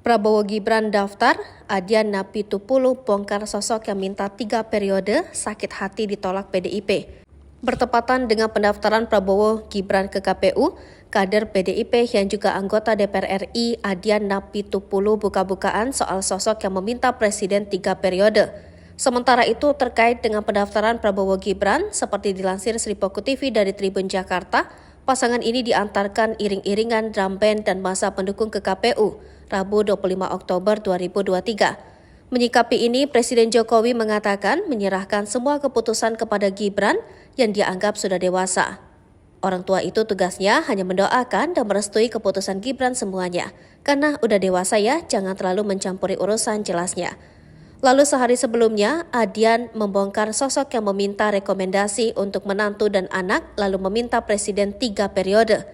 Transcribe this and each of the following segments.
Prabowo Gibran daftar, Adian Napitupulu bongkar sosok yang minta 3 periode, sakit hati ditolak PDIP. Bertepatan dengan pendaftaran Prabowo Gibran ke KPU, kader PDIP yang juga anggota DPR RI Adian Napitupulu buka-bukaan soal sosok yang meminta Presiden 3 periode. Sementara itu terkait dengan pendaftaran Prabowo Gibran, seperti dilansir Sripoku TV dari Tribun Jakarta, pasangan ini diantarkan iring-iringan drum band dan masa pendukung ke KPU, Rabu 25 Oktober 2023. Menyikapi ini, Presiden Jokowi mengatakan menyerahkan semua keputusan kepada Gibran yang dianggap sudah dewasa. Orang tua itu tugasnya hanya mendoakan dan merestui keputusan Gibran semuanya. Karena udah dewasa ya, jangan terlalu mencampuri urusan, jelasnya. Lalu sehari sebelumnya, Adian membongkar sosok yang meminta rekomendasi untuk menantu dan anak lalu meminta Presiden 3 periode.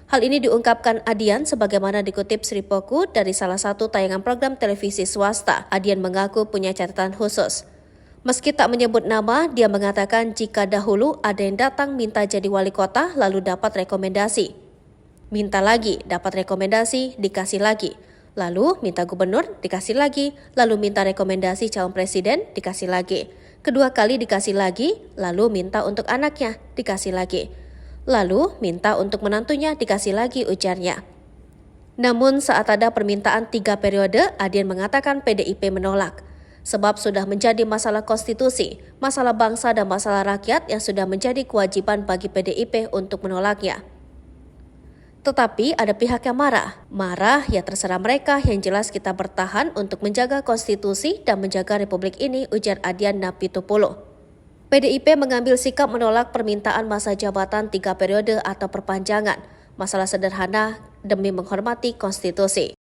Hal ini diungkapkan Adian sebagaimana dikutip Sripoku dari salah satu tayangan program televisi swasta. Adian mengaku punya catatan khusus. Meski tak menyebut nama, dia mengatakan jika dahulu ada yang datang minta jadi wali kota lalu dapat rekomendasi. Minta lagi, dapat rekomendasi, dikasih lagi. Lalu minta gubernur, dikasih lagi. Lalu minta rekomendasi calon presiden, dikasih lagi. Kedua kali dikasih lagi, lalu minta untuk anaknya, dikasih lagi. Lalu minta untuk menantunya, dikasih lagi, ujarnya. Namun saat ada permintaan 3 periode, Adian mengatakan PDIP menolak. Sebab sudah menjadi masalah konstitusi, masalah bangsa dan masalah rakyat yang sudah menjadi kewajiban bagi PDIP untuk menolaknya. Tetapi ada pihak yang marah. Marah ya terserah mereka, yang jelas kita bertahan untuk menjaga konstitusi dan menjaga republik ini, ujar Adian Napitupulu. PDIP mengambil sikap menolak permintaan masa jabatan 3 periode atau perpanjangan. Masalah sederhana demi menghormati konstitusi.